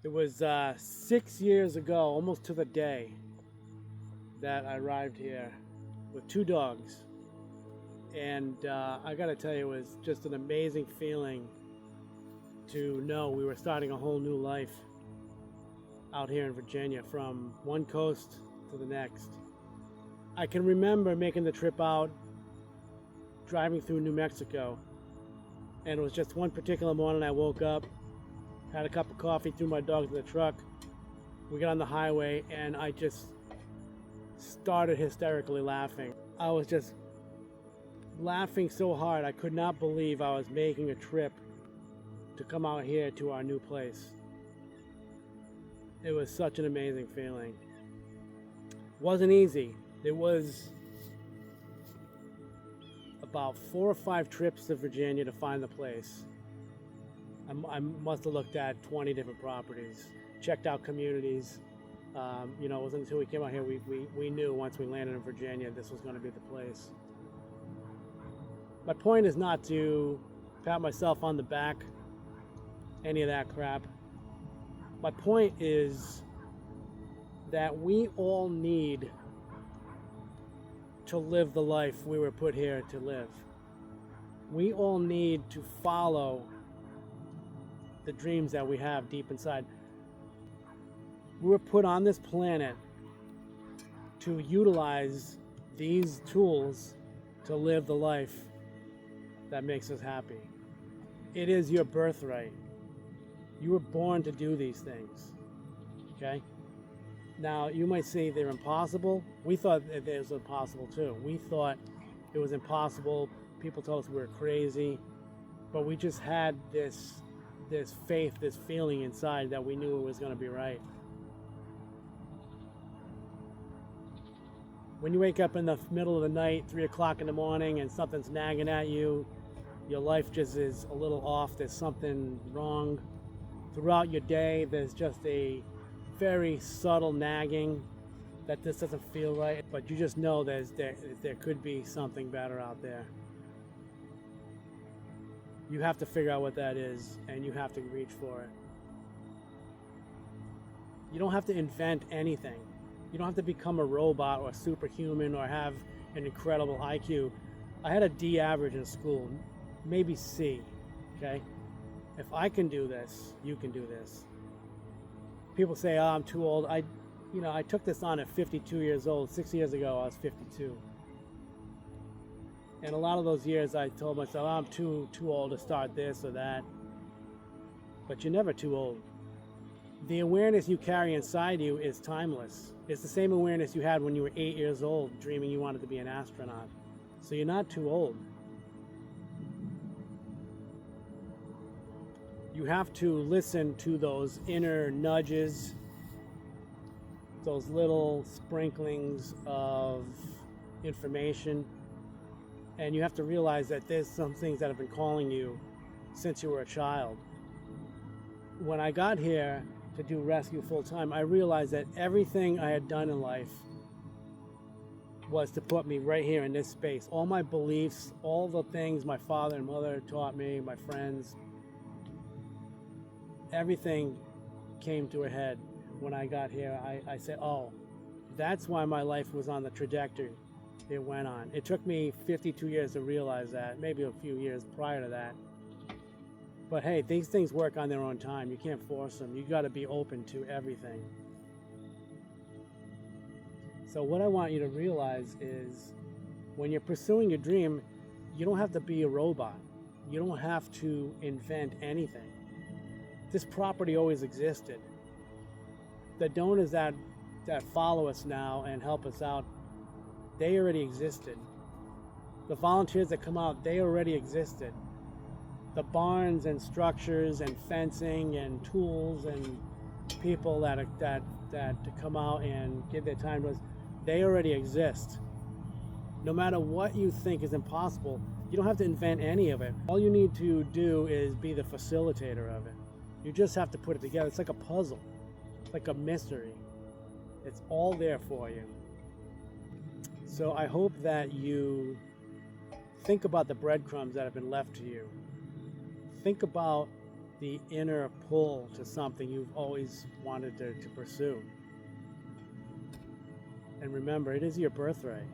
It was 6 years ago, almost to the day, that I arrived here with two dogs. And I gotta tell you, it was just an amazing feeling to know we were starting a whole new life out here in Virginia, from one coast to the next. I can remember making the trip out, driving through New Mexico, and it was just one particular morning I woke up, had a cup of coffee, threw my dogs in the truck, we got on the highway, and I just started hysterically laughing. I was just laughing so hard I could not believe I was making a trip to come out here to our new place. It was such an amazing feeling. Wasn't easy. It was about 4 or 5 trips to Virginia to find the place. I must have looked at 20 different properties, checked out communities. It wasn't until we came out here we knew once we landed in Virginia this was going to be the place. My point is not to pat myself on the back, any of that crap. My point is that we all need to live the life we were put here to live. We all need to follow the dreams that we have deep inside. We were put on this planet to utilize these tools to live the life that makes us happy. It is your birthright. You were born to do these things, okay? Now, you might say they're impossible. We thought it was impossible too. We thought it was impossible. People told us we were crazy, but we just had this faith, this feeling inside that we knew it was going to be right. When you wake up in the middle of the night, 3 o'clock in the morning, and something's nagging at you, your life just is a little off, there's something wrong. Throughout your day, there's just a very subtle nagging that this doesn't feel right, but you just know there could be something better out there. You have to figure out what that is, and you have to reach for it. You don't have to invent anything. You don't have to become a robot or superhuman or have an incredible IQ. I had a D average in school, maybe C, okay? If I can do this, you can do this. People say, oh, I'm too old. I took this on at 52 years old. 6 years ago, I was 52. And a lot of those years, I told myself, oh, I'm too old to start this or that. But you're never too old. The awareness you carry inside you is timeless. It's the same awareness you had when you were 8 years old, dreaming you wanted to be an astronaut. So you're not too old. You have to listen to those inner nudges, those little sprinklings of information, and you have to realize that there's some things that have been calling you since you were a child. When I got here to do rescue full time, I realized that everything I had done in life was to put me right here in this space. All my beliefs, all the things my father and mother taught me, my friends, everything came to a head when I got here. I said, oh, that's why my life was on the trajectory it went on. It took me 52 years to realize that, maybe a few years prior to that. But hey, these things work on their own time. You can't force them. You got to be open to everything. So what I want you to realize is when you're pursuing your dream, you don't have to be a robot. You don't have to invent anything. This property always existed. The donors that follow us now and help us out, they already existed. The volunteers that come out, they already existed. The barns and structures and fencing and tools and people that come out and give their time to us, they already exist. No matter what you think is impossible, you don't have to invent any of it. All you need to do is be the facilitator of it. You just have to put it together. It's like a puzzle. It's like a mystery. It's all there for you. So I hope that you think about the breadcrumbs that have been left to you. Think about the inner pull to something you've always wanted to pursue. And remember, it is your birthright.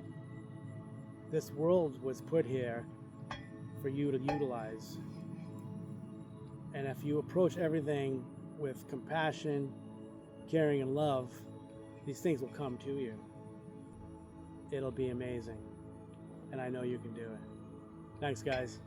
This world was put here for you to utilize. And if you approach everything with compassion, caring, and love, these things will come to you. It'll be amazing. And I know you can do it. Thanks, guys.